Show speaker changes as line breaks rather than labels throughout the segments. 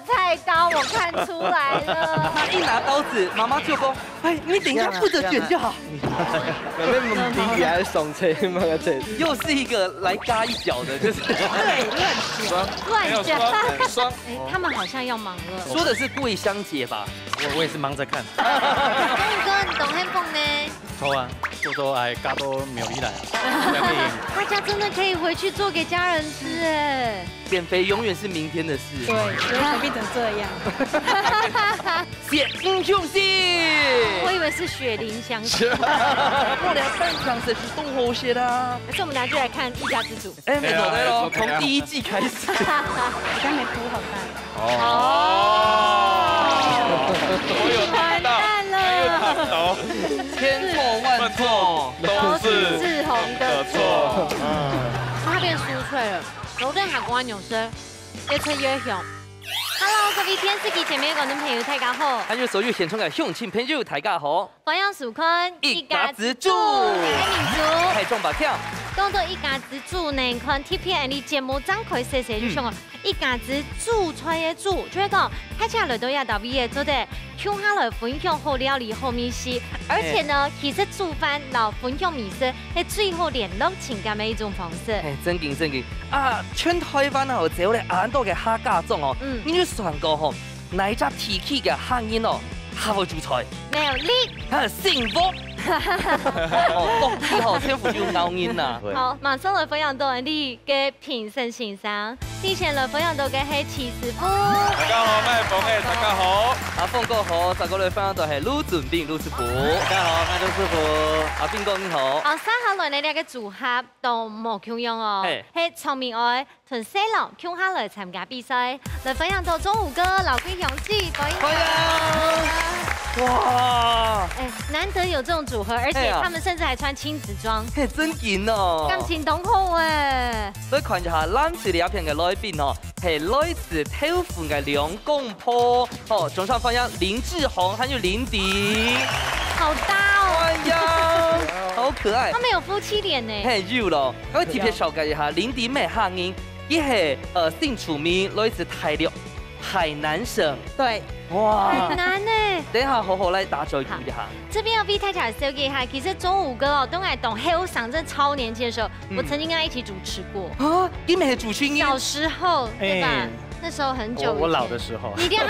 菜刀，我看出来了。
他一拿刀子，妈妈就说：“哎，你等一下负责卷就好。”
有没有比起来爽车嘛个车？
又是一个来嘎一脚的，就是
对，乱讲。
双。
哎，他们好像要忙了。
说的是桂香姐吧？
我也是忙着看。
中午哥，你懂黑凤呢？
抽啊，就说哎，嘎都没有来啊。
大家真的可以回去做给家人吃哎。
减肥永远是明天的事。
对，不会变成这样。
写英雄戏。
我以为是雪玲香气。
我俩半场是动好些的。
可是我们俩就来看一家之主。
哎，没错对喽，从第一季开始。
好像没铺好看。
我有
完蛋了。
千错万错
都是
志宏的
错。
他变酥脆了。楼顶下关牛舌，越吹越香。Hello， 各位电视機前面嘅觀眾朋友，大家好。
還有所有現場嘅鄉親朋友，大家好。
歡迎收看
一家之主，
大家民主。
係中白跳。
講到一家之主呢，看 TVN 的節目展開細細就想哦，一家之主菜嘅主，就係講睇起來都要特別嘅做得，向下來分享好料理好美食，而且呢，其實煮飯老分享美食係最好聯絡情感嘅一種方式。
誒，真勁啊！全台灣哦，只有咧啱多嘅客家種哦，你要算過吼，哪一隻提起嘅客人哦，下會煮菜？
沒有你，
幸福。哦，以後幸福就咬人啦。
好，馬上來分享到你嘅評審欣賞。之前來分享到嘅係齊師傅。
大家好，我係鳳嘅，大家好。
阿鳳哥好，十個來分享到係盧準兵盧師傅。
大家好，我係盧師傅。
阿兵哥你好。
哦，三下來你哋嘅組合都冇共樣哦，係聰明愛同細佬共下來參加比賽，來分享到中午哥老貴雄記，歡迎。
哇！
哎，難得有這種組合，而且他們甚至還穿親子裝，
嘿，真勁哦！
感情濃厚誒。
所以看一下咱這裡片嘅來賓哦，係來自豆腐嘅梁公婆哦，總上歡迎林志宏還有林迪，
好搭哦！
歡迎，好可愛。
他們有夫妻臉呢。
嘿，有咯，我會特別紹介一下林迪咩客人，伊係姓楚名，來自台陸海南省。
對。
哇，很難呢。
等一下好好來打嘴一下。
這邊要俾大家紹介一下，其實中午哥哦，都愛懂黑上陣超年輕的時候，我曾經跟他一起主持過。
啊，你們係主持人？
小時候，對吧？那時候很久。
我老的時候。
你點啊？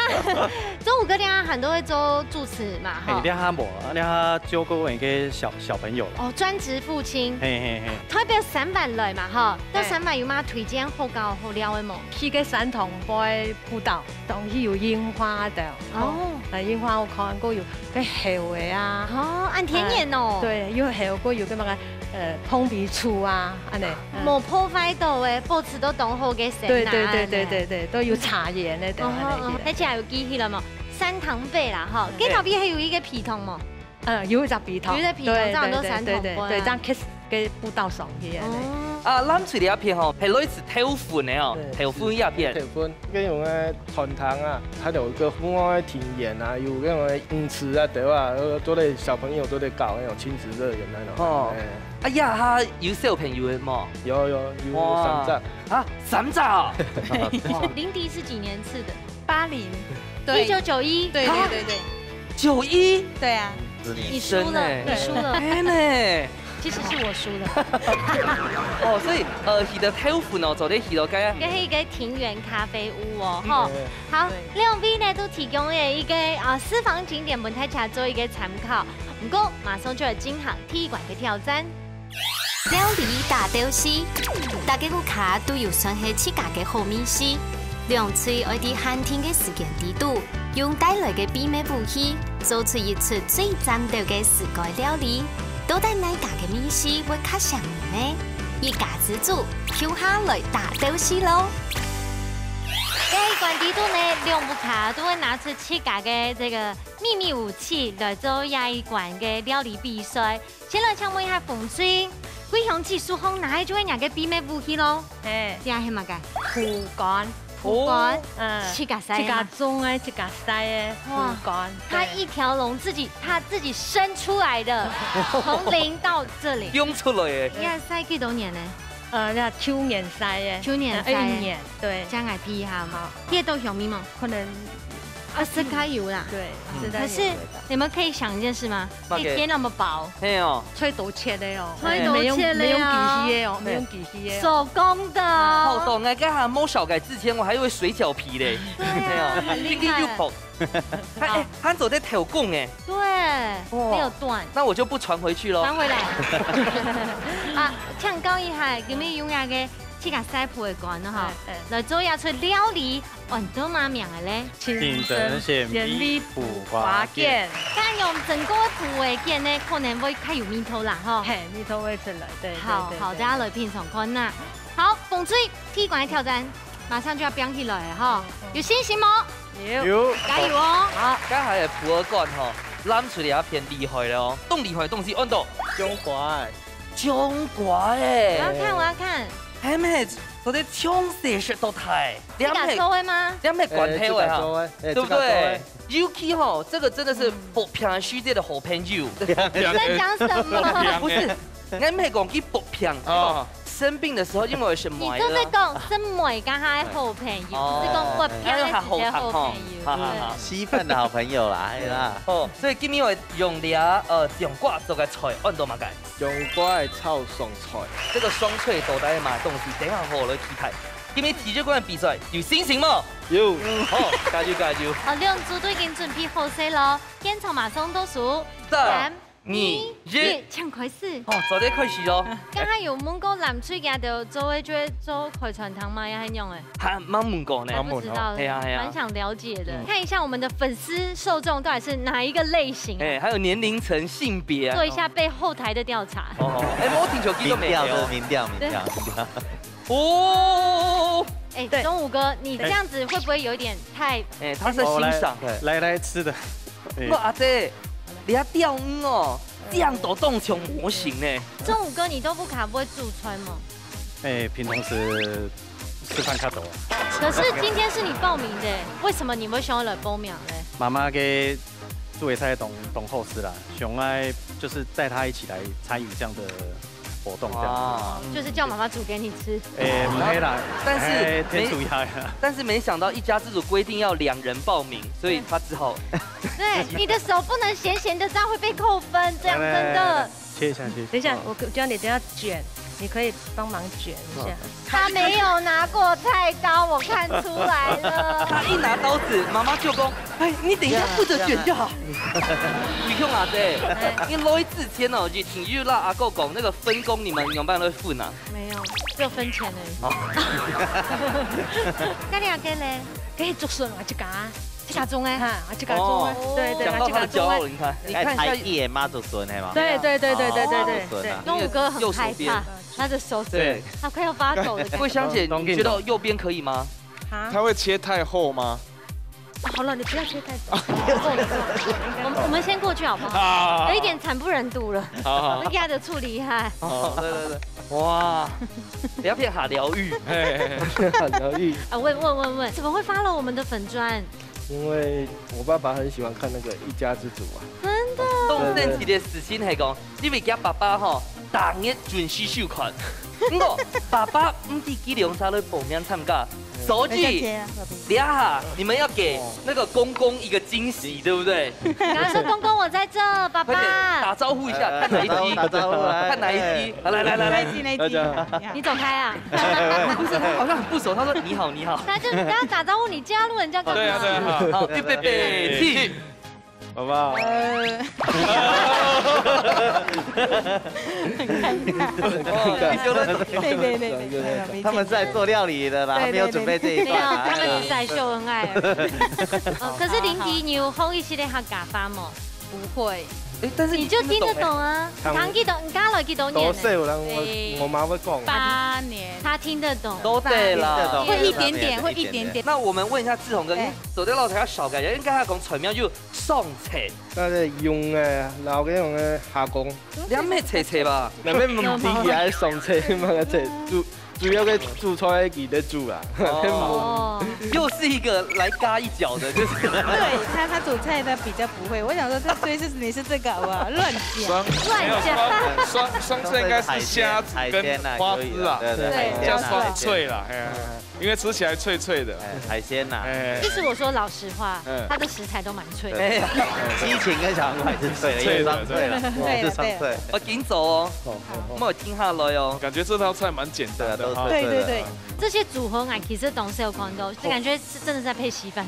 中午哥點啊？很多會做主持嘛，哈。
你下冇，你下教過一個小朋友。
哦，專職父親。
嘿嘿嘿。
台北3班來嘛，哈。到3班有乜推薦好高好料的冇？
去個山塘杯步道，當時有櫻花的。哦。櫻花我看過有個後的啊。
哦，按田園哦。
對，有後過有個乜個碰鼻醋啊，安尼。
冇破壞到誒，保持到當好嘅食。
對，都有茶葉咧，對。
而且還有記起了冇？山塘貝啦，哈。跟頭邊還有一個皮桶冇？
有一隻皮桶。
有一隻皮桶，這樣都山塘貝。
對，這樣 kiss 嘅步道上去啊。
啊，咱處理一片吼，係類似豆腐呢哦，豆腐一片。
豆腐，跟用嘅傳統啊，還有個戶外田園啊，有嗰種泳池啊，對啊，都嚟小朋友都嚟搞那種親子樂園那種。哦。
哎呀，他有小朋友嘅冇？
有3隻。
啊，3隻啊！
林迪是幾年次的
？80。
對。1991。
對。
91。
對啊。
你輸了，你輸了。
哎呢？
其實是我輸的。
哦，所以佢的豆腐呢，做啲魚肉雞啊。
跟係一個庭園咖啡屋哦，哈。好，兩邊呢都提供嘅一個私房景點，俾大家做一個參考。唔過，馬上就要進行第一關嘅挑戰。
料理大屌絲，大家個卡都要算係自家嘅好美食。兩嘴愛啲限定嘅時間地度，用帶來嘅秘密武器，做出一出最讚到嘅世界料理。到底哪家嘅美食會較上面呢？一家之主，跳下來大屌絲咯！
喺關地度呢，兩部卡都會拿出自家嘅這個秘密武器來做一關嘅料理比賽。先來請問一下馮水。貴雄技術好，哪一種人嘅秘密武器咯？誒，點係乜嘅？
苦乾，
自家塞，
自家種嘅，自家塞嘅苦乾。
他一條龍他自己生出來的，從零到這裡。
用出來嘅。
你係塞幾多年呢？
那秋年赛耶，
秋年赛
一年对，
將來批下嘛，啲都有咪嘛？
可能
是該有啦。
对，是的。
可是你们可以想一件事吗？一天那么薄，
嘿哦，
吹刀切的哦，
吹刀切的
没用
哦
机器的哦，没用机器的。
手工的。
好懂哎，刚才摸小改之前我还以为水饺皮嘞。
对啊，很厉害。
哎，他走在挑供哎。
对，没有断。
那我就不传回去喽。
传回来。啊，唱高一下，今日用那个去甲西铺的馆哈，来做下出料理，很多嘛名的咧。
清蒸鲜米腐花卷。
刚用整个铺的件呢，可能会较有面头啦哈。
嘿，面头会出来，对。
好，大家来品尝看呐。好，风吹踢馆的挑战，马上就要飙起来了哈，有信心吗？
有，
加油哦！
好，刚才的普洱罐吼，揽出来也偏厉害了哦。动厉害的东西，按到
中华的，
中华诶。
我要看。
係咪？嗰啲槍射雪到台，
你敢做的嗎？
你係管黑位哈，對不對 ？UK 吼，這個真的是薄片世界的好朋友。
你在講什麼？
不是，我唔係講佢薄片哦。生病的時候，因為是買
你都在講是買跟他的好朋友，不是講薄片的好朋友。
稀飯的好朋友啦，係啦。
哦，所以今日我用了中國做嘅菜，按到嘛解。
中國的炒雙菜，
這個雙脆豆帶嘛東西，等下好來期待。今日體育館比賽有信心嗎？
有。
好，加油加油！
好，兩組都已經準備好勢咯，現場馬上倒數
3、2、1，
搶開始。
哦，早啲開始咯。
剛才有問過南翠家的做嘅做做開傳堂嗎？也很用誒。
還蠻問過呢，
不知道，蠻想了解的。看一下我們的粉絲受眾到底是哪一個類型？
哎，還有年齡層、性別啊。
做一下背後台的調查。
哦，哎，我聽手機都沒有。
民調。
哦。
哎，中武哥，你這樣子會不會有點太？
哎，他是欣賞。
來吃的。
哇，阿姐。你要釣魚哦，這樣都當成模型呢。
中午哥，你都不卡不會駐村嗎？
哎，平常時吃飯較多。
可是今天是你報名的，為什麼你會想要來報名呢？
媽媽給駐圍賽懂後事啦，想愛就是帶她一起來參與這樣的活動，這樣。
就是叫媽媽煮給你吃。
哎，不會啦，但是
沒想到一家之主規定要2人報名，所以他只好。
對，你的手不能閒閒的，這樣會被扣分，這樣真的。
切一下。
等一下，我教你等下卷，你可以幫忙卷一下。
他沒有拿過菜刀，我看出來了。
他一拿刀子，媽媽就講：哎，你等一下負責卷就好。你看阿姐，因為來之前哦，就體育啦阿哥講那個分工，你們有辦法分啊？
沒有，只有分錢而已。那你阿哥咧？
給竹筍啊，這家。
這家中哎，
這家中哎，對，
講到他的驕傲，你看，
台語媽祖孫係嘛？
對。
中武哥很害怕，他的手他快要發抖了。
桂香姐，你覺得右邊可以嗎？
他會切太厚嗎？
好了，你不要切太薄。
我們先過去好不好？有一點慘不忍睹了。好，那壓的處厲害。
哦，對。哇，不要騙下療癒。
療癒。
啊，問，怎麼會發了我們的粉專？
因為我爸爸很喜歡看那個一家之主啊。
真的。
動政期的事情係講，你為家爸爸吼，當日準時收看。不過爸爸唔知幾兩三來報名參加。所以，等下你們要給那個公公一個驚喜，對不對？
然後說公公我在這，爸爸。
打招呼一下，看哪一集？
打招呼來。
看哪一集？來。
哪一集？你走開啊！
不是，好像很不熟。他說你好。
他就不要打招呼，你加入人家幹嘛？
對啊。
好，預備起。
好不好？
他們是在做料理的啦，沒有準備這一段。
沒有，他們只是在秀恩愛而已。可是林迪，你有好一些的客家話嗎？
不會。
但是
你就聽得懂啊？講幾多？你家來幾多年？
多歲有人我媽會講。
8年。
他聽得懂。
都對了。
會一點點。
那我們問一下志宏哥，走在路頭小概人，剛才講傳名就送菜。
那係用嘅老嘅用嘅下工。
你咩菜吧？
那咩唔知係送菜嘛？個菜主要个煮出来给的煮啊。
哦，又是一个来嘎一脚的，就是。
对他煮菜他比较不会，我想说他对你是这个好不好？乱讲，
乱讲。
双脆应该是虾子跟花枝啊，
对，
叫双脆啦，因为吃起来脆脆的。
海鲜呐，
其实我说老实话，它的食材都蛮脆的。
激情跟小黄瓜是脆的，也双脆了，是双脆。
我紧走哦，我有听下来哦。
感觉这道菜蛮简单的，
对对对。
这些组合啊，其实懂是有光豆，就感觉是真的在配稀饭。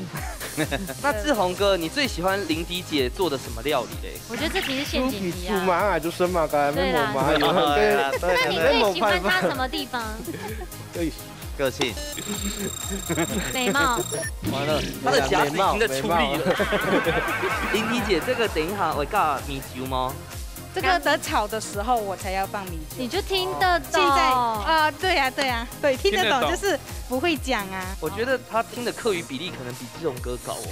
那志宏哥，你最喜欢林迪姐做的什么料理嘞？
我觉得这题是陷阱题啊。
煮麻啊，就生麻干，没麻麻。
那你最喜欢它什么地方？
个性，
美貌。
完了，他的夹子已经在出力了。林迪姐，这个等一下会加米酒吗？
这个等炒的时候我才要放米酒。
你就听得懂。
现在对呀对呀，对，听得懂就是不会讲啊。
我觉得他听的客语比例可能比志宏哥高哦。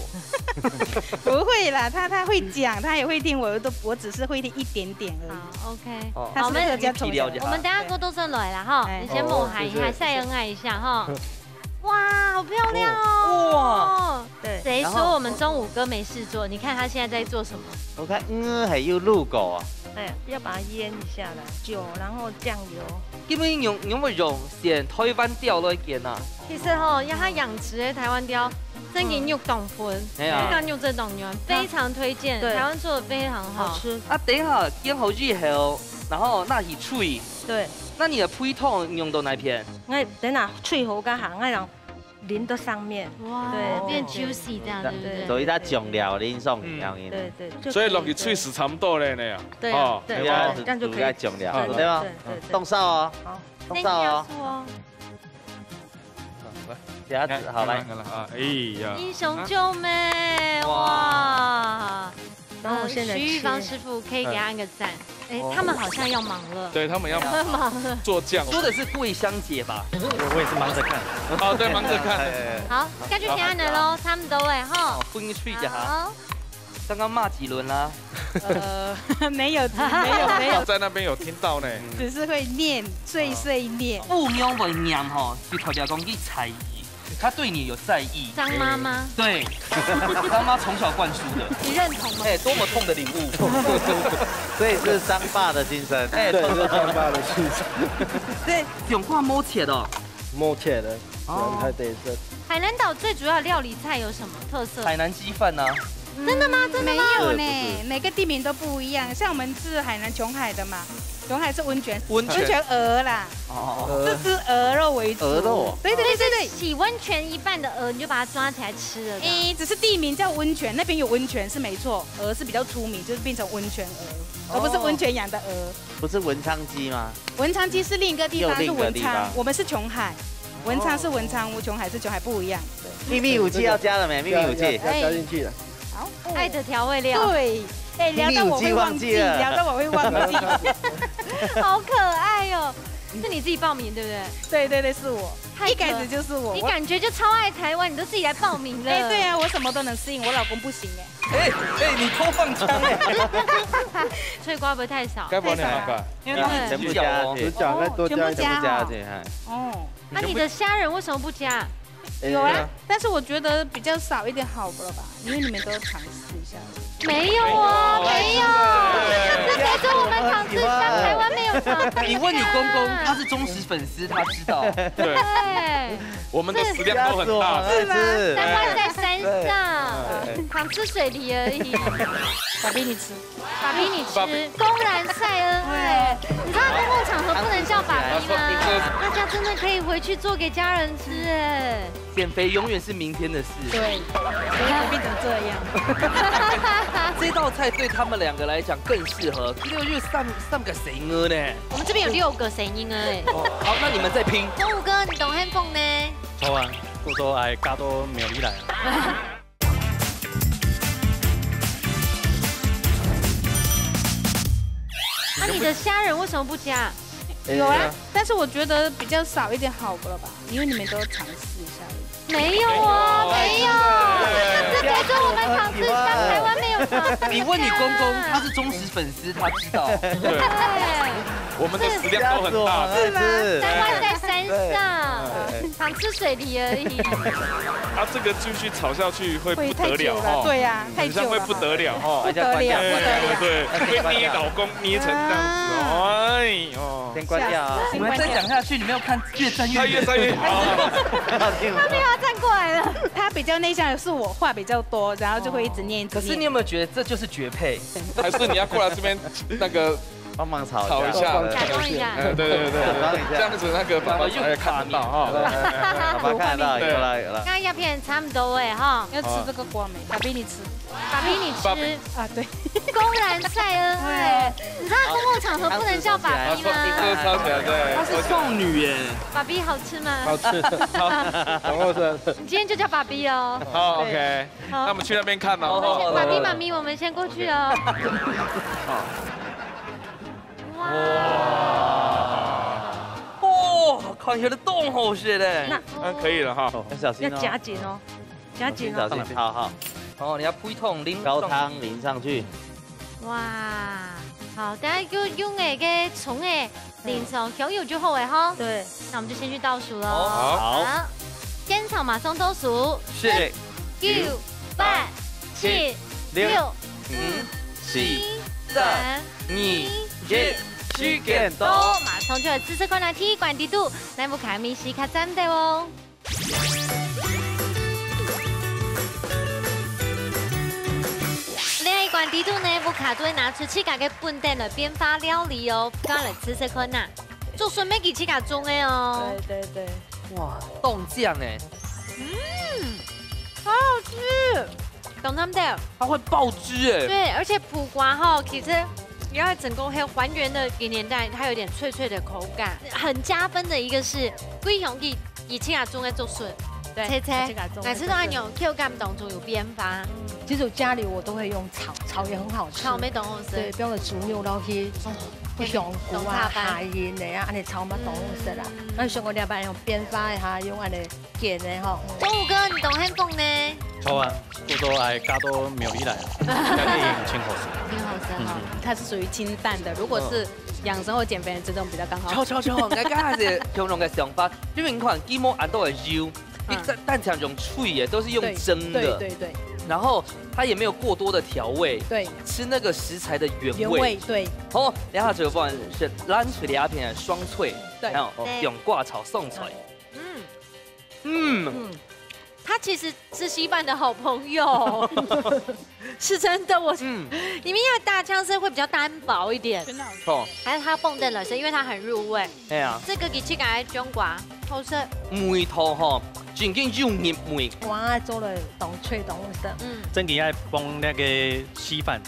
不会啦，他会讲，他也会听，我只是会听一点点而已。
好 ，OK。
好，我们
我
们等下锅都上来了哈，你先抹喊一下，晒恩爱一下哈。哇，好漂亮哦！哇，对，谁说我们中午哥没事做？你看他现在在做什么？
我看，还有入狗啊。
对，要把它腌一下来，酒，然后酱油。
基本用个肉先台湾雕来煎啊。
其实哈，要它养殖的台湾雕，真给肉冻粉，看肉这冻牛，非常推荐，台湾做的非常好吃。
啊，等一下煎好之后，然后那是脆。
对。
那你的配汤用到哪片？
我等下脆好加行，我让淋到上面，
哇，对，变 juicy 这样，对不对？
所以它酱料淋上去，
对对。
所以落去脆是差不多嘞那样。
对对，这样就可以
酱料，对吧？冻烧哦，好，冻烧哦。夹子好来，
哎呀，
英雄救美，哇！
然后我现在
徐玉芳师傅可以给他按个赞。哎，他们好像要忙了。
对他们要
忙了。
做酱。
说的是桂香姐吧？
我也是忙着看。
哦，对，忙着看。
好，该去平安的喽，他们都会哈。
不应脆的哈。刚刚骂几轮啦？
没有。
在那边有听到呢。
只是会念，碎念。
父母会念吼，是头条讲去猜疑。他对你有在意，
张妈妈
对，张妈从小灌输的，
你认同吗？
哎，多么痛的领悟，
所以是张爸的心声，
哎，对，是张爸的心声，
对，用挂摸切的，
摸切的，太得是。
海南岛最主要的料理菜有什么特色？
海南鸡饭呢？
真的吗？真的吗？
没有呢，每个地名都不一样，像我们是海南琼海的嘛。琼海是温泉鹅啦，是吃鹅肉为主。
鹅肉，
对，
洗温泉一半的鹅，你就把它抓起来吃了。
只是地名叫温泉，那边有温泉是没错，鹅是比较出名，就是变成温泉鹅，而不是温泉养的鹅。
不是文昌鸡吗？
文昌鸡是另一个地方，是文昌，我们是琼海，文昌是文昌，琼海是琼海，不一样。
秘密武器要加了没？秘密武器
要加进去了。
好，
爱的调味料。
对。哎，聊到我会忘记，
好可爱哦！是你自己报名对不
对？对，是我，一开始就是我。
你感觉就超爱台湾，你都自己来报名了。
哎，对啊，我什么都能适应，我老公不行哎。
哎，你偷放枪哎！
脆瓜不会太少？
该不两个，
因为它是
全部加，
全部加
进。
哦，
那你的虾仁为什么不加？
有啊，但是我觉得比较少一点好了吧，因为你们都尝试一下。
没有啊，没有，是谁说我们尝试香台湾没有尝？
你问你公公，他是忠实粉丝，他知道。
对，我们的食量都很大，
是吗？
难怪在山上，常吃水梨而已。
爸比你吃，
爸比你吃，公然晒恩爱。你知道公共场合不能叫爸比吗？大家真的可以回去做给家人吃哎。
减肥永远是明天的事。
对，不要变成这样。
这道菜对他们两个来讲更适合。6月3个谁呢？
我们这边有6个谁呢哎。
好，那你们再拼。
中午哥，你懂 handphone 呢？
错啊，我说哎，加多没有你来啊。
那你的虾仁为什么不加？
有啊，但是我觉得比较少一点好了吧，因为你们都尝试一下。
没有啊，没有，是谁说我们尝试香台湾没有尝试？
你问你公公，他是忠实粉丝，他知道。
对，我们的食量都很大，
是吗？难怪在山上，常吃水梨而已。
啊，这个继续炒下去会不得了哦。
对呀，太久了。
会不得了哦，
不得了，
对，会捏老公捏成这样子，哎呦，
先关掉。
我们再讲下去，你没有看越战越远，
越战越好。
他没有要站过来了。
他比较内向，是我话比较多，然后就会一直念。
可是你有没有觉得这就是绝配？
还是你要过来这边那个？
帮忙炒
一下，
假装一下，
对，这样子那个爸爸也看得到哈，
爸爸看得到，有了。
刚刚鸦片差不多哎哈，
要吃这个瓜没？爸比你吃，
爸比你吃
啊，对，
公然晒恩爱，你知道公共场合不能叫爸比吗？
超起来对，
她是凤女耶。
爸比好吃吗？
好吃，好吃。
你今天就叫爸比哦。
好 OK， 那我们去那边看哦。
爸比妈咪，我们先过去哦。
哇！看起来冻好些嘞。
那可以了哈，
要小心哦。
要夹紧哦，夹紧
哦。好。
哦，你要铺一桶淋
高汤淋上去。
哇，好，等下用那个葱诶淋上，香油就好诶哈。
对，
那我们就先去倒数喽。
好。
现场马上倒数。
是。
9、8、7、6、5、4、3、2、1。时间到，马上就来试试看来体管地度，来不卡米西卡站的哦。另一管地度呢，不卡都会拿出自家嘅本地的编发料理哦，刚来试试看呐，做顺便给自家种的哦。
对。
哇，冻酱哎，
好好吃，懂他们的？
它会爆汁哎。
对，而且苦瓜哈，其实。然后整个还还原的给年代，它有点脆脆的口感，很加分的一个是龟熊以前啊种在做笋，
对，
每次都按钮 Q 感当中有编发。
其实家里我都会用炒也很好吃。
炒没懂我
对，比如煮牛肉去，不香菇啊、海盐的啊，安尼炒嘛懂我食啦。那上个礼拜用编发一下，用安尼煎的吼。
中午哥，你懂很懂呢？
好啊，多多爱加多苗栗来，加点清口食。
挺好吃哈。
它是属于清淡的，如果是养生或减肥人，这种比较刚好。
超，我刚刚是形容嘅想法，因为你看鸡毛按到係油，你蛋肠用脆嘅都是用蒸的，
对。
然后它也没有过多的调味，
对，
吃那个食材的原味，
对。
哦，然后这个部分是蓝水的鸦片双脆，
对，
还有用挂炒送出来，
他其实是稀饭的好朋友，是真的。里面的大酱是会比较单薄一点，
真的
好吃。
还是它蹦的了，是因为它很入味。
哎呀，
这个给去改中瓜，好吃。
梅头吼，真正就热梅。
哇，做了冻脆冻的。
真的爱帮那个稀饭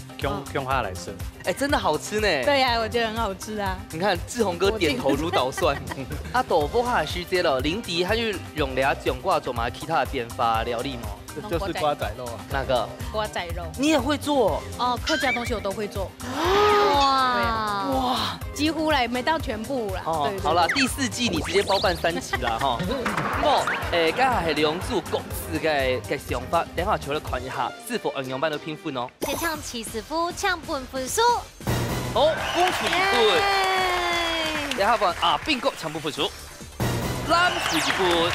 用它来吃。
哎，真的好吃呢。
对呀，我觉得很好吃啊。
你看志宏哥点头如捣蒜。啊，豆腐哈是这了，林迪他就用俩种挂做嘛其他的编发料理嘛。
就是瓜仔肉啊。
哪个？
瓜仔肉。
你也会做？
哦，客家东西我都会做。
哇，
几乎啦，没到全部啦。
哦，好了，第4季你直接包办3期啦哈。刚才係兩組各自嘅想法，等下除了看一下是否應用版的拼分哦。
先唱起司夫，唱本分數。
好，恭喜分。然後啊，邊個唱本分數？藍水分。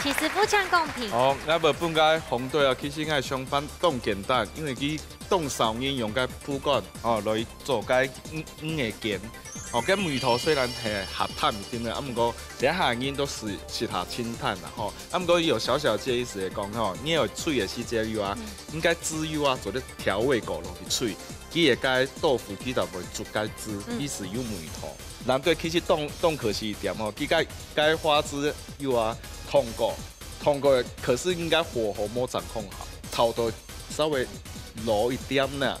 起司夫唱公平。
哦，那麼本該紅隊啊，其實係相反凍簡單，因為佢凍sau煙用嘅鋪蓋哦來做嘅嘅件。哦，跟梅頭雖然係鹹淡一點嘅，不過兩下煙都是下清淡啦，吼。不過有小小建議是講吼，你有脆嘅時節油啊，應該籽油啊做啲調味過落去脆，佢嘅豆腐佢就會足夠汁，佢是有梅頭。難對其實凍可惜一點哦，佢該花枝油啊通過，可是應該火候冇掌控好，炒到稍微老一點啦，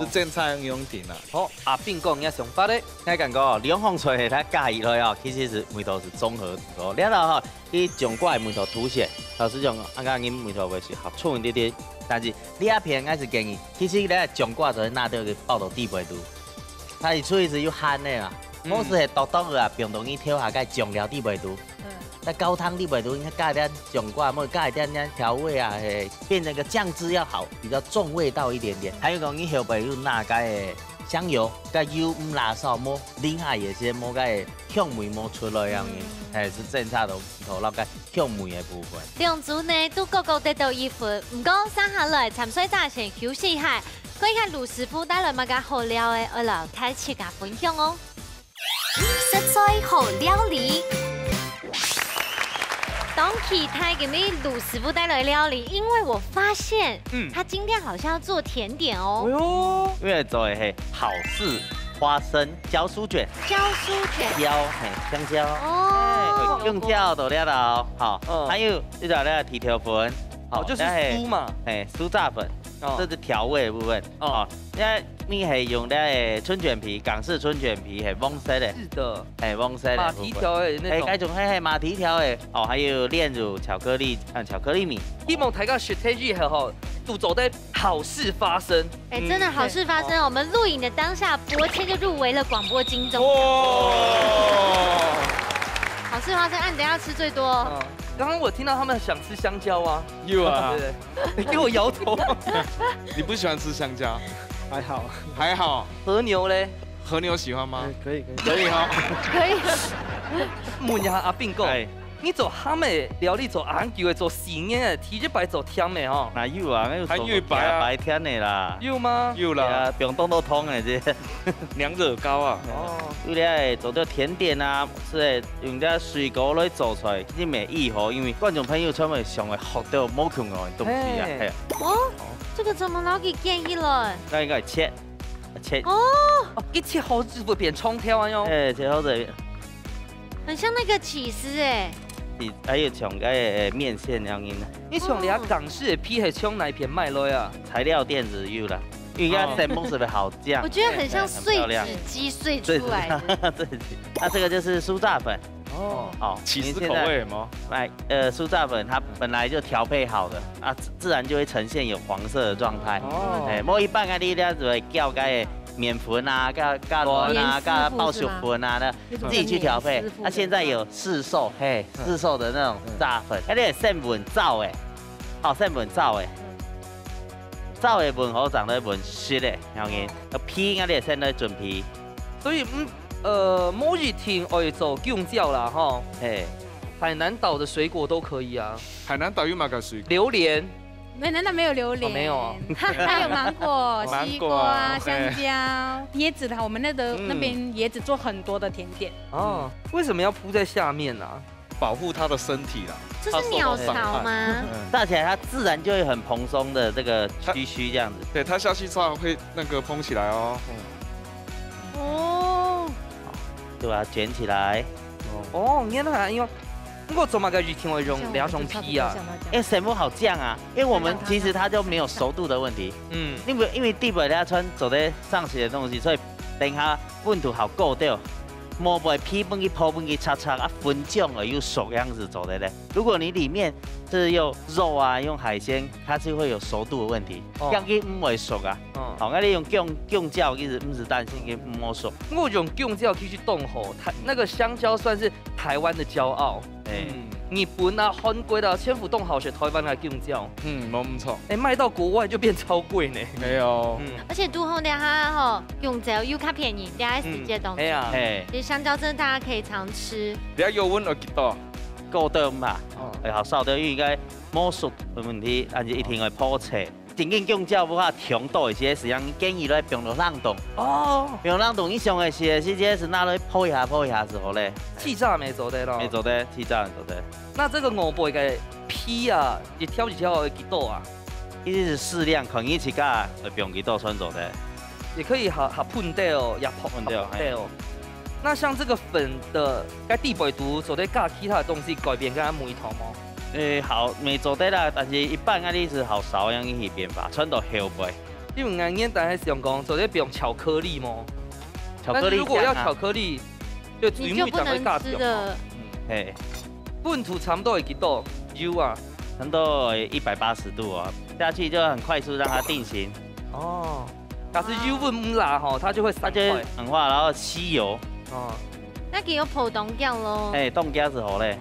是正常用點啦。
好，阿邊個嘅想法咧？
我感覺兩方菜係它加熱了哦，其實是梅頭是綜合哦。然後吼，伊將掛梅頭凸顯，老實講，啱啱因梅頭會是合粗一點，但是你阿片我是建議，其實你將掛就拿到佢爆到底袂度，它是出去是有鹹的啦，我是係獨獨的啊，並同伊挑下個醬料底袂度。在高湯底袂度，你加一點醬掛，莫加一點調味啊，變成個醬汁要好，比較重味道一點點。還有講你後背有拿個香油甲油唔拉少摸，淋下也先摸个香味摸出来样嘅，系是正差到头那个香味嘅部分。
两组呢都各得到1分，唔过剩下来参赛者先休息下，看一下卢师傅带来乜个好料嘅，我来开始甲分享哦。
实在好料理。
当期他给你卢师傅带来料理，因为我发现，他今天好像要做甜点哦。
哎呦，因为做的是好事花生椒酥卷，
椒酥卷，
椒嘿香蕉
哦，
用椒到了了，好，还有这个那个蹄条粉，
好，就是酥嘛，
哎，酥炸粉，这是调味的部分，哦，那你系用那个春卷皮，港式春卷皮系蒙色的，
是的，
哎，蒙色的，
马蹄条的那种，
哎，种嘿马蹄条的，哦，还有炼乳巧克力，巧克力米，
希望大家学体育很好，都走在好事发生。
哎，真的好事发生！我们录影的当下，柏谦就入围了广播金钟。哇！好事发生，你等下吃最多。
刚刚我听到他们想吃香蕉啊，
有啊，
你给我摇头。
你不喜欢吃香蕉？
还好，
还好。
和牛嘞？
和牛喜欢吗？
可以
哈。
可以。
问一下阿炳哥，你做咸的料理，做红酒的，做咸的，提一摆做甜的吼？
哪有啊？
还有白啊，
白甜的啦。
有吗？
有啦，
不用动都通的这。
娘惹糕啊。
哦。有咧做到甜点啊，是用啲水果来做出来，你袂易吼，因为观众朋友他们上会学到某种的东西啊。
哦，这个怎么老给建议了？
那应该切。
哦，
一切好就会变葱条啊哟。
哎，切好的。
很像那个起司哎。
还有像个面线那样的。
你像你港式的皮系从哪一片卖来啊？
材料店子有啦，因为它生是的好酱。
我觉得很像碎纸机碎出来的。
对，那这个就是酥炸粉。
哦，好，起司口味吗？
哎，酥炸粉它本来就调配好的啊，自然就会呈现有黄色的状态。哦，哎，某一半啊，你咧就会叫个面粉啊、咖卵啊、爆薯粉啊的，自己去调配。那现在有市售，嘿，市售的那种炸粉，那你成分走诶，哦，成分走诶，走的粉好长得粉湿的，然后呢，皮啊你先来准皮。
所以某一天我做姜椒啦，哈，哎，海南岛的水果都可以啊。
海南岛有哪个水果？
榴莲。
难道没有榴莲？
没有啊，
还有芒果、西瓜、香蕉、椰子的，我们那边椰子做很多的甜点。
哦，为什么要铺在下面呢？
保护它的身体啦。
这是鸟巢吗？
炸起来它自然就会很蓬松的这个须这样子。
对，它下去之后会那个蓬起来哦。
哦。
对吧？卷起来。
哦，你看，因为。我做嘛个日天会用两种皮啊，
因为什么好酱啊？因为我们其实它就没有熟度的问题。因为地板它穿走在上洗的东西，所以等下温度好够掉，摸不会皮崩去泡崩去擦擦啊，分酱而又熟样子走的嘞。如果你里面是用肉啊，用海鲜，它是会有熟度的问题，这样去唔会熟啊。好，那你用姜椒其实不是担心给摸熟。
我用姜椒可以去冻吼，那个香蕉算是台湾的骄傲。日本啊、韩国啊，千府冻好是台湾的姜椒。
冇唔错。
哎，卖到国外就变超贵呢。
没有。
而且都后等下吼，用椒又较便宜，等下时间东西。其实香蕉真的大家可以常吃。
比较油温有几多？
够多嘛？好烧的应该摸熟没问题，但是一定会破切。真正姜椒不怕强度一些，实际上建议来冰落冷冻。哦，冰冷冻以上的是这是拿来泡一下之后嘞，
气炸没做的咯，
没做的，气炸没做的。
那这个五倍的皮啊，一挑一挑的几多啊？
一定是适量，可以去加不用几多穿做的，
也可以下喷掉，也喷掉。那像这个粉的，该地北毒做在加其他的东西改变跟它木一头吗？
好，没做得啦，但是一般啊，你是好少样去变吧，穿到后背。
因为俺但还是用讲做在不用巧克力吗？
巧克力，
但是如果要巧克力，就
你就不能吃的。
温度差不多会几度？油啊，
差不多180度啊，下去就很快速让它定型。
哦，但是油温唔辣吼，它就会散
化，然后吸油。
哦，
那给有破冻酱咯。
冻酱是好嘞。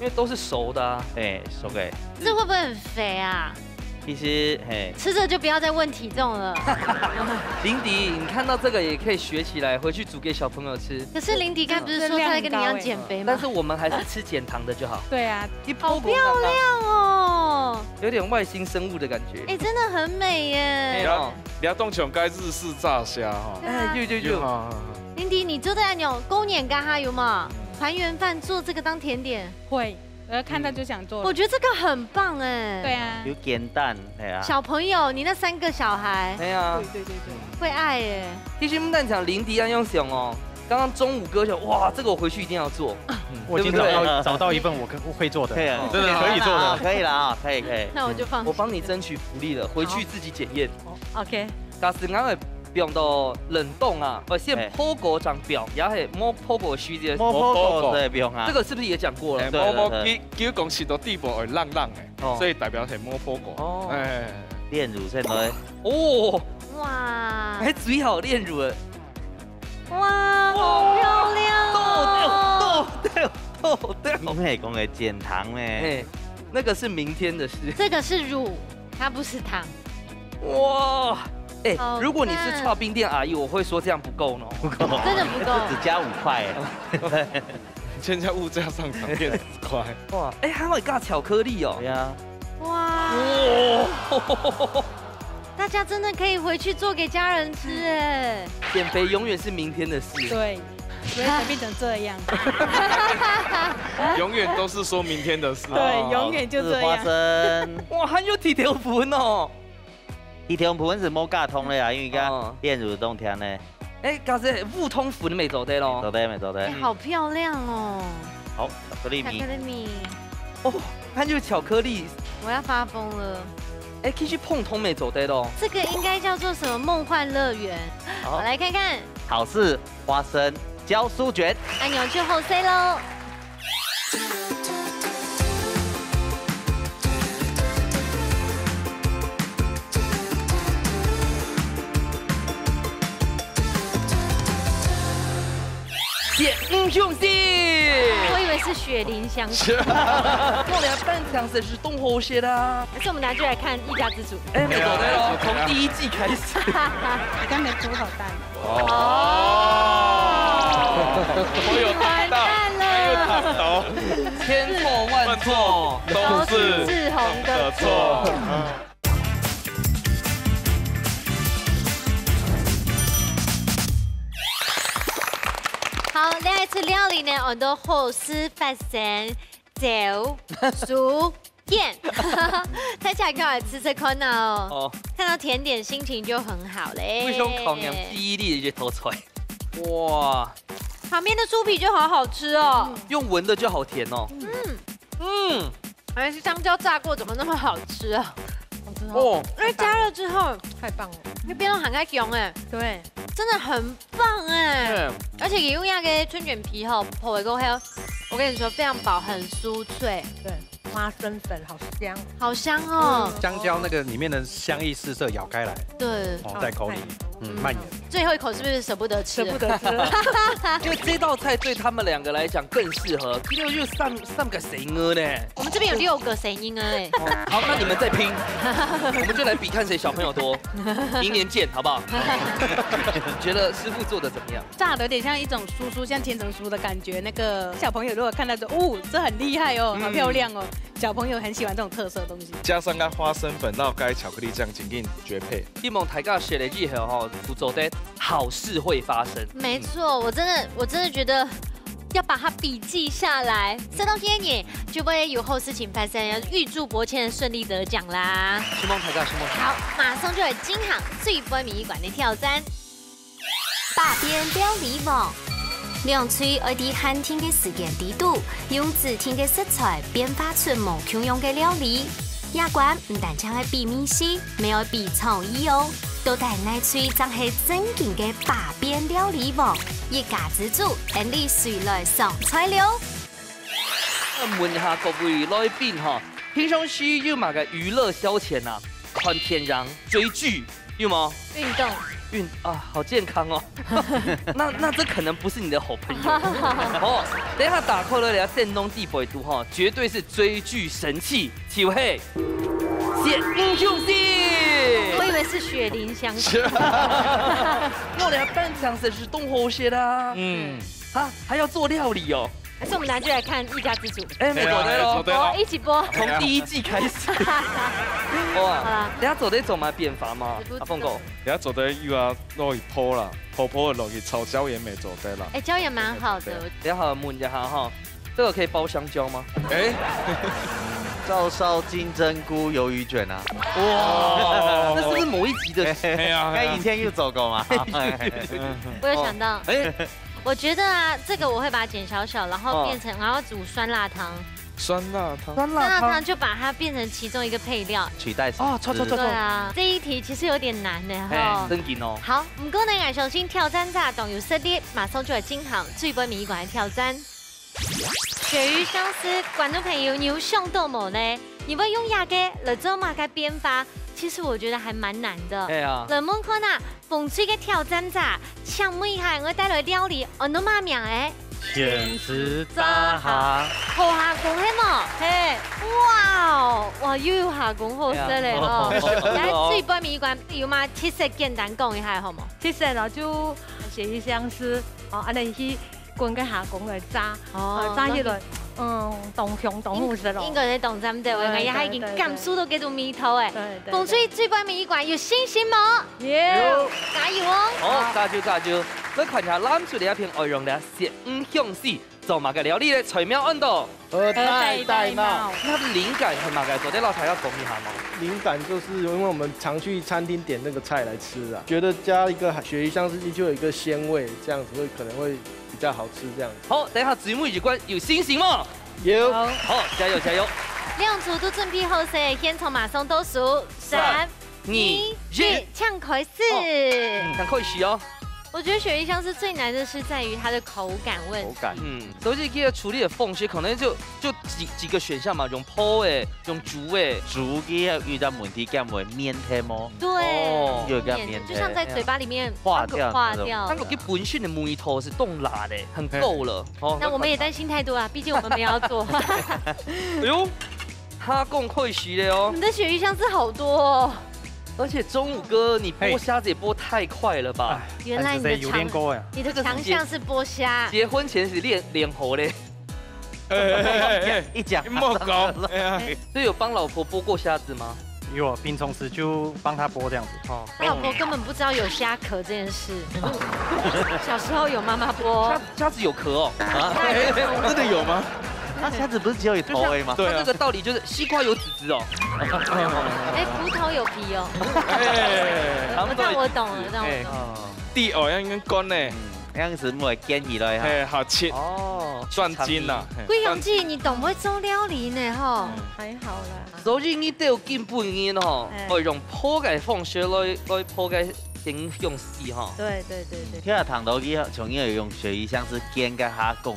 因为都是熟的啊，
熟的。
这会不会很肥啊？
其实嘿，
吃着就不要再问体重了。
林迪，你看到这个也可以学起来，回去煮给小朋友吃。
可是林迪刚不是说他在跟你一样减肥吗？
但是我们还是吃减糖的就好。
对啊，
好漂亮哦，
有点外星生物的感觉。
哎，真的很美耶。
不要动穷该日式炸虾哈。
哎，就。
林迪，你做的那种勾年干哈有吗？团圆饭做这个当甜点
会。我看到就想做。
我觉得这个很棒哎。
对啊。
有简单，对啊。
小朋友，你那3个小孩。
对啊。
对。
会爱耶。
必须不但讲林迪安用熊哦，刚刚中午哥就哇，这个我回去一定要做。
我已经找到一份我会做的，
可以啊，
真的可以做的，
可以了啊，可以。
那我就放。
我帮你争取福利了，回去自己检验。
OK。
但是俺会用到冷冻啊，先剖果长表，也系摸剖果须的。
摸剖果对，不用啊。
这个是不是也讲过了？
摸叫讲是到地步会浪浪的，所以代表是摸剖果。
哦。
哎，
炼乳先来。
哦。
哇。
还最好炼乳了。
哇，好漂亮哦！
对，
你可以讲的减糖呢？
哎，那个是明天的事。
这个是乳，它不是糖。
哇！哎，如果你是刨冰店阿姨，我会说这样不够呢。
不够，
真的不够，
只加5块。
现在物价上涨变10块。
哇！哎，还会加巧克力哦。
对呀。
哇！大家真的可以回去做给家人吃哎。
减肥永远是明天的事。
对。所以才变成这样。
永远都是说明天的事。
对，永远就这样。
花生。
哇，还有铁条粉哦。
铁条粉是冇加通的呀，因为个炼乳冬天呢。
哎，加是雾通粉没做对咯。
做对没做对。
好漂亮哦。
好，巧克力米。
巧克力米。
哦，还有巧克力。
我要发疯了。
哎，可以去碰通没走对咯。
这个应该叫做什么梦幻乐园？好，来看看。
好事花生焦酥卷。
按钮去后 C 喽。
姐，相信。
我以为是雪梨香水。
我俩半场是动火些啦。
还是我们等下就来看一家之主。
哎，没走对咯，从第1季开始。
你刚才煮好蛋。
哦。我有
完蛋了。
千错万错
都是志宏的错。好，另一次料理呢，我的后事发生走熟宴，太巧看来吃看哦。看到甜点心情就很好嘞。
为什么烤娘第一粒就投出来？哇！
旁边的猪皮就好好吃哦，
用闻的就好甜哦。
原来是香蕉炸过，怎么那么好吃啊？
好吃哦。
因为加热之后
太棒了，
那边都很开香哎。对。真的很棒哎，而且用那个春卷皮哈，口味够好，我跟你说非常饱，很酥脆。
对，花生粉好香，
好香哦。
香蕉那个里面的香意四射咬开来，
对，
在口里蔓延。
最后一口是不是舍不得吃？
舍不得吃。
因为这道菜对他们2个来讲更适合。第6又3个谁呢？
我们这边有6个谁呢哎。
好，那你们再拼，我们就来比看谁小朋友多。明年见，好不好？觉得师傅做的怎么样？
炸的有点像一种酥酥，像千层酥的感觉。那个小朋友如果看到说，哦，这很厉害哦，好漂亮哦，小朋友很喜欢这种特色的东西。
加上个花生粉，到该巧克力酱，紧紧绝配。
一蒙台尬写的记号哈，不做的好事会发生。
没错，我真的觉得要把它笔记下来。这道天也就会有后事情发生，要预祝博谦顺利得奖啦。
希望台尬，希望。
好，马上就来金行最杯谜馆的挑战。
百变料理网，两嘴爱伫寒天嘅时间地度，用自天嘅食材变化出无穷样嘅料理。亚冠唔但只係比美食，咪愛比創意哦。到底乃嘴真係正經嘅百變料理網，一家之主，人哋誰來上菜了？
問下各位來賓哈，平常時有嘛個娛樂消遣啊？看天然追劇有嗎？
運動。
好健康哦。那这可能不是你的好朋友哦。等一下打扣了，人家电动地北都哈，绝对是追剧神器，岂不嘿？血英雄戏。
我以为是雪林香丝。
我俩蛋香丝是冻好些的。啊，还要做料理哦。
还是我们拿去来看一家之主。
哎，没错对喽，
哦，一起播，
从第1季开始。哇，等下做得做嘛变法嘛，阿凤哥。
等下做得又要落去泡啦，泡的落去炒椒盐没做得啦。
哎，椒盐蛮好的。
等下好问一下哈，这个可以包香蕉吗？哎，
照烧金针菇鱿鱼卷啊！
哇，那是不是某一集的？
跟以前有走过吗？
我有想到，哎。我觉得啊，这个我会把它剪小小，然后变成，然后煮酸辣汤。
酸辣汤，
酸辣汤就把它变成其中一个配料，
取代
哦，错。
对啊，这一题其实有点难的哈。
真紧哦。
好，唔过呢，我相信挑战者懂有实力，马上就会进行最波迷馆的挑战。鳕鱼香丝，观众朋友，你有想到冇呢？你会用哪个来做哪个变法？其实我觉得还蛮难的。
对啊。
来问看啊，风吹的挑战者，请问一下我带来料理，我弄嘛名诶？
蚬丝炸虾。
好下工嘿嘛，嘿，哇又有下工好犀利哦！来最波迷馆有嘛？其实简单讲一下好冇？
其实咯就鳕鱼香丝，安尼去滚个下工来炸，炸起来。冻香冻好食咯，
應該你凍針對，我而家已經咁酥都叫做味頭誒。風水最關美館有信心冇？有，加油哦！
好，加油！再看下攬出嚟一片外用嘅血五香絲，做乜嘅料理咧？材料按到
荷菜玳瑁。
那靈感係乜嘅？昨天老師要講一下嗎？
靈感就是因為我們常去餐廳點那個菜來吃啊，覺得加一個鱈魚香絲雞就有一個鮮味，這樣子會可能會比較好吃這樣子。
好，等下節目一關有信心嗎？
有。
好，加油！
兩組都準備好勢，現場馬上倒數3、2、1，搶開始！
很開始哦。
我覺得鳕魚香絲最難的是在於它的口感問題。
所以其實處理的縫隙可能就幾個選項嘛，用泡的，用煮的。
煮嘅遇到問題，咁會面貼麼？
對，就像在嘴巴裡面化掉。
它如果本身的味頭是凍辣的，很夠了。
那我們也擔心太多啊，畢竟我們沒有要做。
哎呦，他更可惜了哦。
你的鳕魚香絲好多哦。
而且中午哥，你剝蝦子也剝太快了吧？
原來你的強項是剝蝦。
結婚前是練喉嘞。
一講
莫搞。
所以有幫老婆剝過蝦子嗎？
有，冰蟲時就幫他剝這樣子。
我老婆根本不知道有蝦殼這件事。小時候有媽媽剝。
蝦子有殼哦。
真的有嗎？
那蝦子不是只有頭而已嗎？
對，這個道理就是西瓜有籽籽哦。
哎，葡萄有皮哦。我懂了。
第二樣乾呢，
樣子唔會建議來哈。
好切哦，轉筋啦。
貴陽姐，你懂會做料理呢？哈，
還好啦。
所以你都有進步嘅吼，會用破解方式來破解影響絲哈。
對。
聽下糖豆機，從因為用鱈魚香絲煎跟蝦貢誒。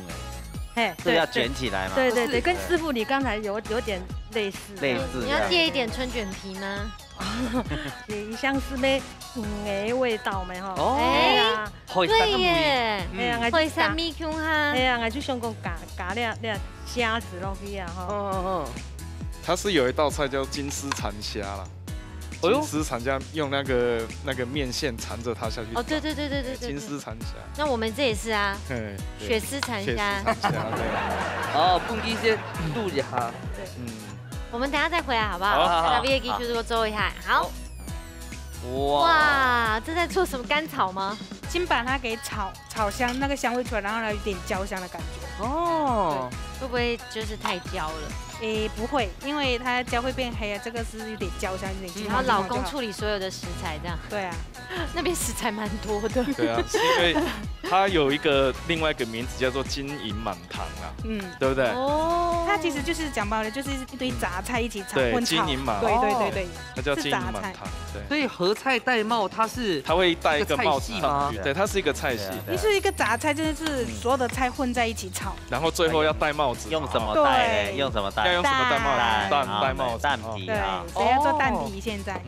是要卷起來嘛？
對，跟師傅你剛才有點類似。
你要借一點春卷皮嗎？
鱈魚香絲咩味道咪吼？
哎，對耶，會三米香哈。
係啊，我就想講加啲蝦子落去啊吼。
它是有一道菜叫金絲纏蝦啦。金絲纏蝦用那個面線纏着它下去。
哦，對。
金絲纏蝦。
那我們這也是啊。血絲纏蝦。
哦，不一些錄一下。
對。我們等下再回來好不好？好。B A G 就做做一下。好。哇，這在做什麼？甘草嗎？
先把它給炒香，那個香味出來，然後呢有點焦香的感覺。
哦。會不會就是太焦了？
不會，因為它焦會變黑啊，這個是有點焦香，有點金。
然後老公處理所有的食材，這樣。
對啊，
那邊食材蠻多的。
對啊，是因為它有另外一個名字叫做金銀滿堂啊，對不對？
哦，它其實就是講白了，就是一堆雜菜一起炒混炒。
金銀滿，
對，
它叫金銀滿堂。對，
所以荷菜玳瑁它會帶一個帽子嗎？
對，它是一個菜系。
你是一個雜菜，就是所有的菜混在一起炒。
然後最後要戴帽子。
用什麼戴？用什麼戴？
要用什麼戴帽子？
蛋皮啊！
對，要做蛋皮現在。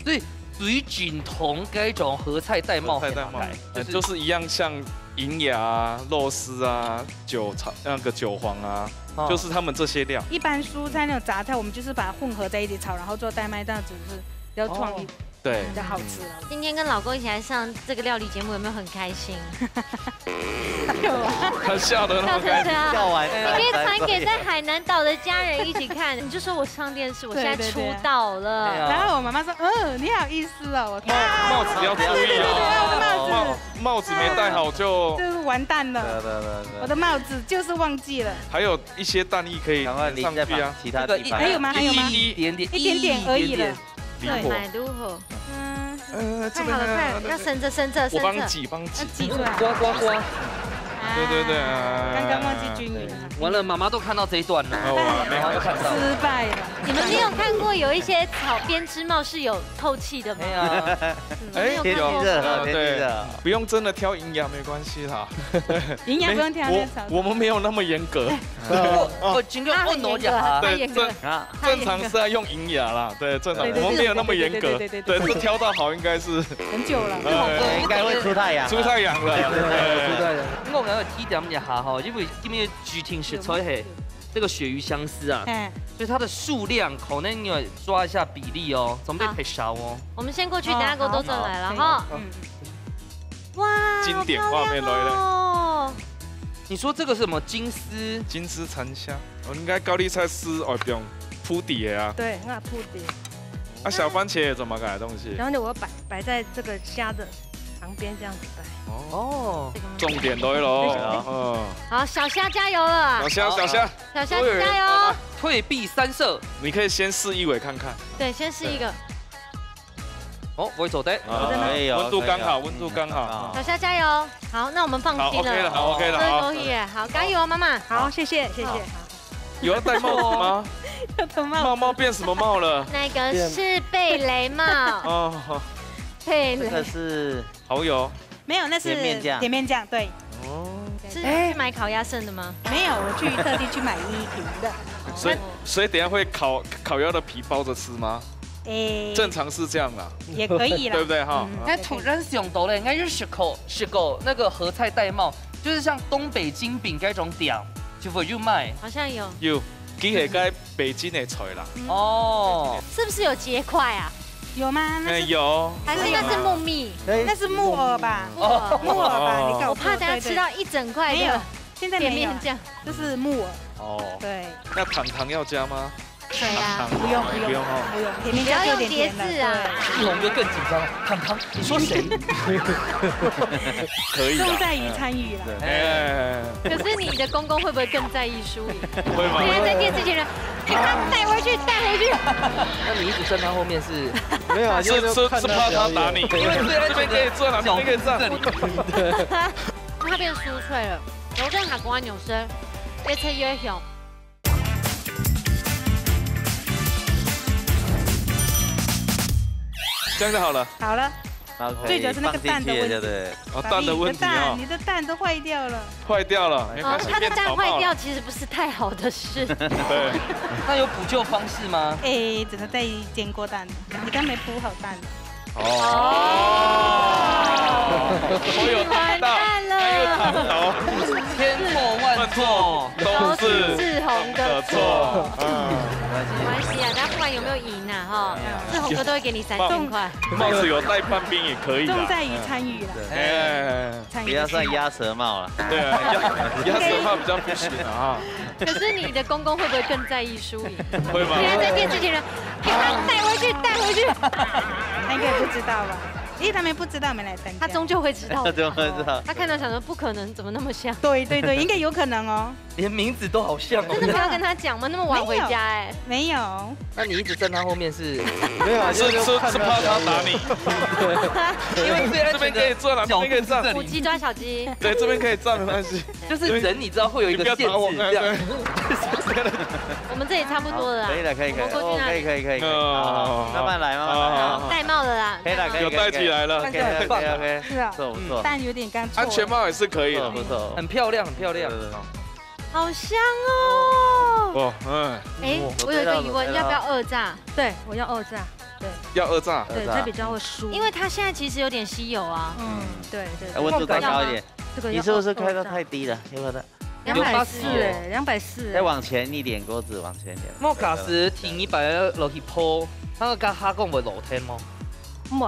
所以水锦彤嗰種合菜戴帽，
就是一样像银芽啊、肉丝啊、那个韭黄啊，就是他们这些料。
一般蔬菜那种杂菜，我们就是把它混合在一起炒，然后做带麦，这样子是比较创意。
对，
比较好吃了。
今天跟老公一起来上这个料理节目，有没有很开心？
有啊，
他笑得那么开心，
笑完。
你可以传给在海南岛的家人一起看，你就说我上电视，我现在出道了。
然后我妈妈说，你好意思哦，我
帽子要注意哦，帽子没戴好就是
完蛋了。我的帽子就是忘记了。还
有一些蛋液可以上去啊，
其他地方
还有吗？
一点点
而已了。
对，买如何？太好了，快要省着。
我帮你挤
出来，
刮。
对，
刚刚忘记均匀了。
完了，妈妈都看到这一段了，
没有看到，
失败了。
你们没有看过有一些草编织帽是有透气的吗？
没有。
天气热，对，
不用真的挑营养没关系啦。
营养不用挑，
我们没有那么严格。
今天问我讲，
对，正常是要用营养啦，对，正常我们没有那么严格。对，这挑到好应该是
很久了，
应该会出太阳
了。
我刚刚提点一下哈，因为菊婷是菜系这个鳕鱼香丝啊，所以它的数量可能你要抓一下比例哦，准备配烧哦。
我们先过去，等下给我都转来了哈。哇，
经典画面来了。
你说这个是什么金丝
蝉虾？应该高丽菜丝外边铺底的啊。
对，那铺底。
啊，小番茄怎么改的东西？
然后呢，我要摆在这个虾的旁边这样子摆。
哦，
重点来喽。
好，小虾加油了。
小虾
加油！
退避三舍。
你可以先试一尾看看。
对，先试一个。
哦，不会走的。
温度刚好。
小虾加油！好，那我们放心了。
好 OK 了。
可以，好，加油，妈妈。
好，谢谢。
有要戴帽子吗？帽变什么帽了？
那个是贝雷帽。
哦，
贝雷。
这个是
蚝油。
没有，那是甜面酱。对。
哦。是去买烤鸭剩的吗？
没有，我特地去买1瓶的。
所以等下会烤鸭的皮包着吃吗？正常是这样啦，
也可以啦，
对不对哈？
那突然想到了，应该是食口那个合菜戴帽，就是像东北金饼那种屌，就会有卖。
好像有。
有，佢係該北京的菜啦。
哦，
是不是有结块啊？
有吗？
有。
还是那是木蜜？
那是木耳吧？木耳吧？你搞。
我怕大家吃到一整块的。
现在没有，这是木耳。
哦。
对。
那糖要加吗？
对啊，
不用，甜面酱有点甜了。
志宏哥更紧张，糖，你说谁？
可以。
重在于参与了。
可是你的公公会不会更在意输赢？
会吗？
现在在电视前人，给他带回去。
那你一直站他后面是？
没有啊，
是怕他打你，因为这边可以坐，那边可以站。
它变酥脆了，柔韧下瓜牛舌，越吃越香。
这样就好了。
好了，最主要是那个蛋的问题。
蛋的问题啊！
你的蛋都坏掉了。
坏掉了，没关系。
它的蛋坏掉其实不是太好的事。
对。
那有补救方式吗？
只能再煎过蛋。你刚没铺好蛋。
我有看到，还有糖头，
千错万错
都是
志宏的
错。
没关系啊，但不管有没有赢啊，哈，志宏哥都会给你3000块。
帽子有带半边也可以。
重在于参与了。
不要算鸭舌帽了。
对啊，鸭舌帽比较不行啊。
可是你的公公会不会更在意输赢？
会吗？
现在在电视前人，给他带回去。
他应该不知道吧？因为他们不知道我们来参加，
他终究会知道。
他
他看到想说不可能，怎么那么像？
对，应该有可能哦。
连名字都好像哦。
真的不要跟他讲吗？那么晚回家
没有。
那你一直站他后面是？
没有啊，
是怕他打你。因为这边可以坐了，这边可以站。
母鸡抓小鸡。
对，这边可以站，没关系。
就是人，你知道会有一个限制。
我们这里差不多了。
可以了。可以。慢慢来。
戴帽的啦。
有戴起来了。
OK。
是啊。
不错。
但有点干。
安全帽也是可以的，
不错。
很漂亮。
好香哦！
我有
一个疑问，要不要2炸？
对，我要2炸。对，
要二炸。
对，它比较会酥。
因为它现在其实有点稀有啊。
对。
温度再高一点。
这个
你是不是开到太低了？有没有的
？240，240。
再往前一点，锅子往前一点。
莫假使天一摆落去铺，那个甲虾讲会露天吗？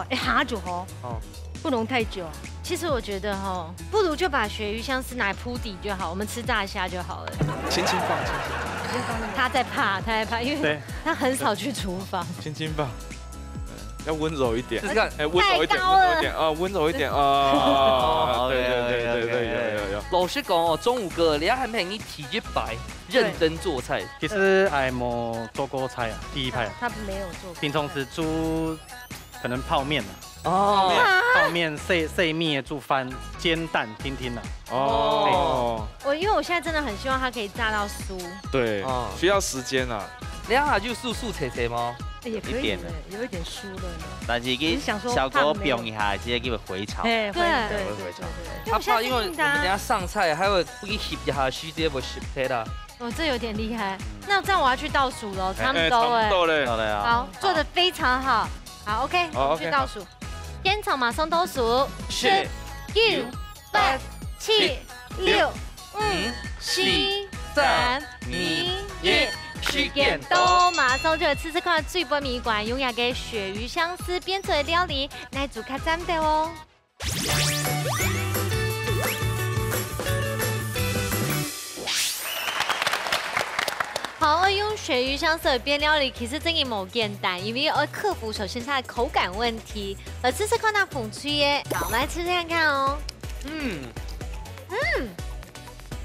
一下就好。哦。不能太久。
其实我觉得哈，不如就把鳕鱼香丝拿来铺底就好，我们吃炸虾就好了。
轻轻放。
他在怕，因为他很少去厨房。
轻轻放。要温柔一点，
试试看。
温柔一点啊，温柔一点啊。对，有。
老实讲哦，中午哥，你还没你体育白，认真做菜。
其实还没做过菜啊，第一派。
他没有做过。
平常是煮可能泡面
哦，
泡面细面煮饭煎蛋听啦。
因为我现在真的很希望它可以炸到酥。
对，需要时间啊。
你下就素切切吗？
也可以，有一点酥了呢。
但是给小锅煸一下，直接给它回炒。
对。
他怕因为我们等下上菜还会会翕一下须，直接会翕开啦。
哦，这有点厉害。那这样我要去倒数了，差不多
了。
好，做得非常好。好 ，OK， 我们去倒数。片场马上倒数，10、9、8、7、6、5、4、3、2、1。时间到，马上就来吃看最不米馆优雅嘅鳕鱼香丝编做的料理，来煮较赞的哦。好，要用鳕鱼香丝编料理，其实真嘅冇简单，因为要克服首先它的口感问题。而吃看它风吹耶，好，我们来吃看看哦。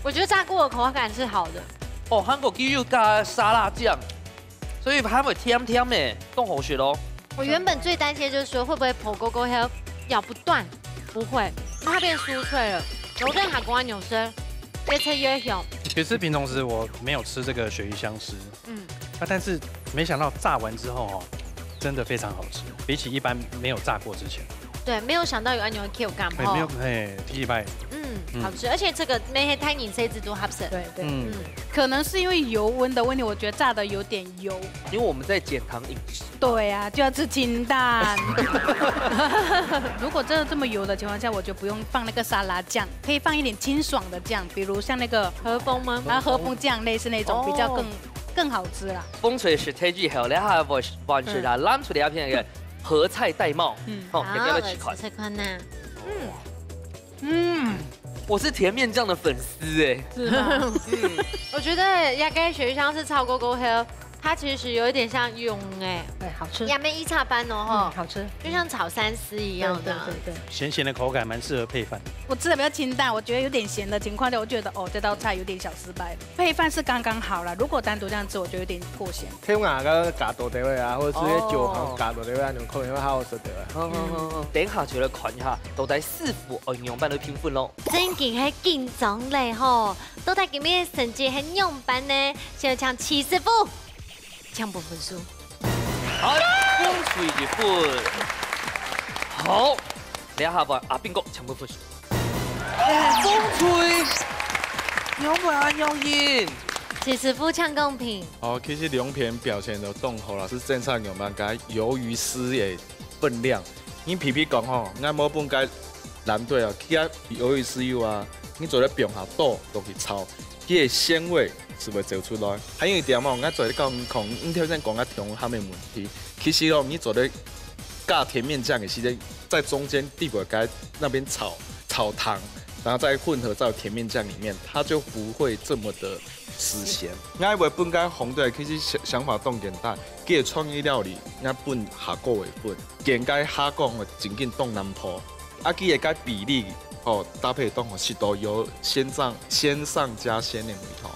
我觉得炸过的口感是好的。
哦，韩国鸡肉加沙拉酱，所以还会甜甜的，更好吃咯。
我原本最担心的就是说会不会破锅锅还咬不断，不会，它变酥脆了，柔韧还光扭身，越吃越香。
其实平常时我没有吃这个鳕鱼香丝，但是没想到炸完之后哦，真的非常好吃，比起一般没有炸过之前。
对，没有想到有按钮 Q 感
哦。没有，第一排。
好吃，而且这个没太饮水制度合适。
对，可能是因为油温的问题，我觉得炸的有点油。
因为我们在减糖饮食。
对啊，就要吃清淡。如果真的这么油的情况下，我就不用放那个沙拉酱，可以放一点清爽的酱，比如像那个
和风吗？
和风酱类似那种，比较更好吃啦。
风吹是天气好，你还完全啦，拉出来一片嘅合菜戴帽，
好，吃看呢。
我是甜面酱的粉丝哎，
是吗？我觉得亚该鳕鱼香是超过过黑，它其实有一点像蛹哎，
对，好吃。
亚梅一茶班哦哈，
好吃，
就像炒三丝一样的，
对。
咸咸的口感蛮适合配饭。
我吃的比较清淡，我觉得有点咸的情况下，我觉得这道菜有点小失败。配饭是刚刚好了，如果单独这样吃，我觉得有点过咸。
天牙跟加多地位啊，或者直接酒行加多地位啊，你可能会好吃的。
等下就来看一下，到底4副营养班的评分咯。
真劲係緊張嘞吼，到底今日成績係樣班呢？先搶70分，搶不分數。
好，風吹1分。好，你下邊阿邊個搶不分數？風吹，有冇人有贏
？70分搶公平。
其實兩片表現都當好啦，是正常用班該魷魚絲的分量。你皮皮講吼，我冇本該難對啊，去啊魷魚絲油啊，你做咧冰下倒落去炒，佢嘅鮮味是會走出來。還有一點哦，我做咧講，你頭先講啊甜下面問題，其實哦，你做咧加甜面醬嘅時間，在中間地板該那邊炒糖，然後再混合在甜面醬裡面，它就不會這麼的死鹹。我以為本該紅隊其實想法當簡單，佢嘅創意料理，我本下個為本，應該下講嘅真緊當南坡，啊佢嘅比例哦搭配當10度油先上加鮮的梅頭，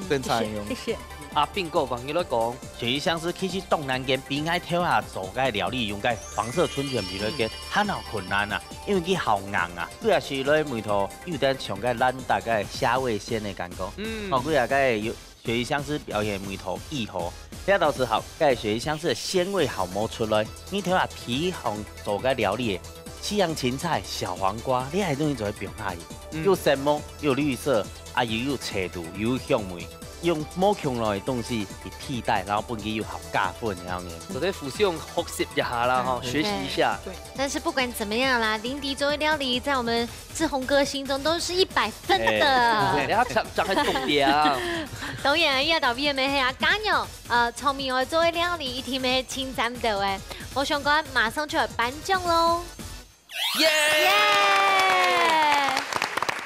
正常用。
謝謝。
阿邊個朋友咧講，
鳕魚香絲其實東南邊邊海跳下做個料理用個黃色春卷皮來嘅，很好困難啊，因為佢好硬啊。佢也是咧梅頭有點像個咱大概蝦味鮮的感覺，佢也個有鳕魚香絲表現梅頭意頭，這道之後，個鱈魚香絲的鮮味好摸出來。你睇下皮紅做個料理，西洋芹菜、小黃瓜，你係容易做喺冰下嘅，又鮮芒又綠色，啊又有斜度又有香味。用冇强来的东西去替代，然后本期又好加分这样的。
我在附上学习一下啦，哈，学习一下。
对。但是不管怎么样啦，林迪作为料理，在我们志宏哥心中都是100分的。
你要讲很重点啊。
当然，要到尾咩啊，加油！聪明的作为料理，一天咩称赞到诶。我想讲，马上就要颁奖喽！耶！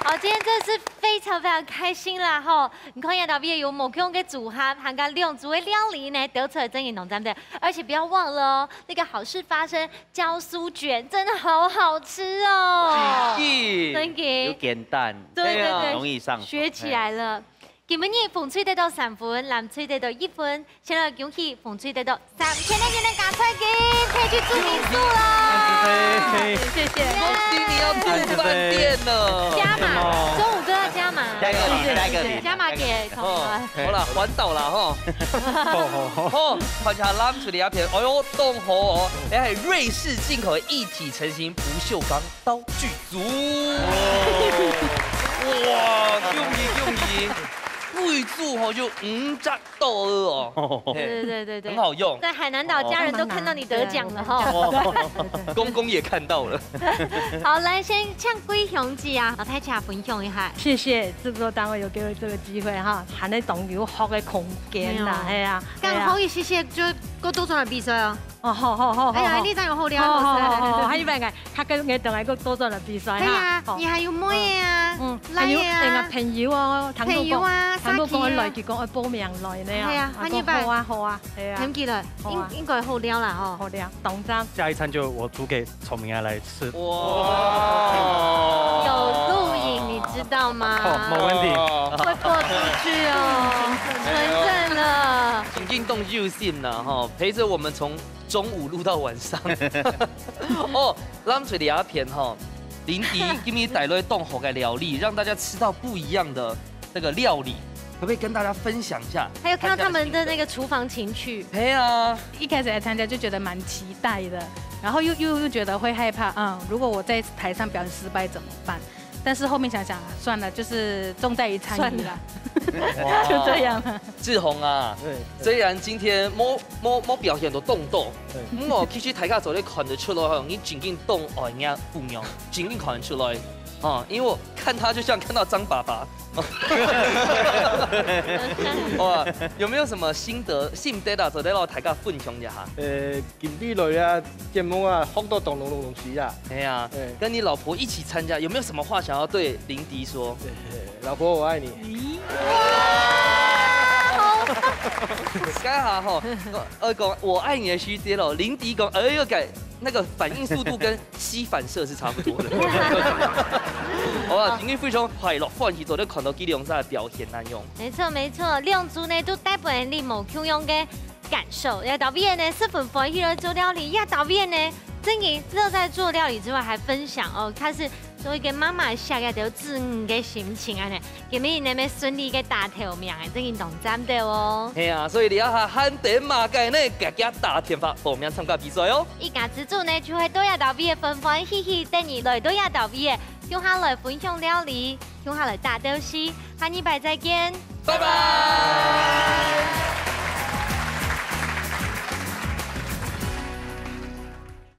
好，今天真的是非常开心啦吼！你看亚到尾有某种嘅组合，含个2组的料理呢，得出来真嘅农站的，而且不要忘了哦，那个好事发生焦酥卷真的好好吃哦！真嘅，
又简单，
对，
容易上手，
学起来了。今日风吹得到3分，蓝吹得到1分，先来恭喜风吹得到3，天天加菜鸡，可以去住民宿了。谢谢。
恭喜你要住饭店了，
加码，中午都要加码，加码给同学。
好啦，环岛啦吼。好，看下咱出的一片，哎呦，冻好哦，你系瑞士进口的一体成型不锈钢刀具组。哇，恭喜！贵住吼就5.2哦，
对，
很好用。
在海南岛，家人都看到你得奖了哈，
公公也看到了。
好，来先向龟雄记啊，老太恰分享一下。
谢谢制作单位有给我这个机会哈，含在动有好的空间啦，系啊。
刚好也谢谢，就够多转来比赛哦。
哦，好。
哎呀，你真有好料。
好，还有咩个？他跟我等下个多转来比赛。
对呀，你还有咩啊？
还有啊，朋友啊，
朋友啊，
談到講來，佢講報名來呢。
係啊，歡迎吧。
好啊，係啊。
聽見了，應該好料啦，吼。
好料，當真。
下一餐就我煮給聰明愛來吃。
哇！
有錄影，你知道嗎？
沒問題。
會播出去哦，純正了。
请进动就信了哈，陪着我们从中午录到晚上。哦，咱们这里阿片哈，林迪给你带来冻好的料理，让大家吃到不一样的那个料理，可不可以跟大家分享一下？
还有看到他们的那个厨房情趣。
对啊，
一开始来参加就觉得蛮期待的，然后又觉得会害怕，如果我在台上表演失败怎么办？但是后面想想算了，就是重在于参与了，就这样了。
志宏啊，虽然今天冇表现到动作，我其实台下做咧看得出来，你真正动哦，人家不娘，真正看得出来。啊，因为我看他就像看到张爸爸。哇，有没有什么心得啊？做在攞大家分享一下。
近啲类啊，节目啊，好多动东西啊。
哎呀，跟你老婆一起参加，有没有什么话想要对林迪说？
老婆，我爱你。
刚好哈，讲我爱你的时节咯，林迪讲，改那个反应速度跟吸反射是差不多的。好啊，今天非常快乐，欢喜做咧看到基隆赛的表现难用。
没错，两组呢都带俾你冇同样嘅感受。也导演呢是分欢喜来做料理，也导演呢真嘅乐在做料理之外，还分享哦，他是做一个妈妈下个条自嘅心情啊呢，给你那么顺利嘅大头名嘅，真嘅同赞的哦。
系啊，所以你要下汉典马街呢，家家打电话报名参加比赛哦。
一家之主呢就会多亚导演分欢喜喜等你来多亚导演。用下来分享料理，用下来打东西，下礼拜再见，
拜拜。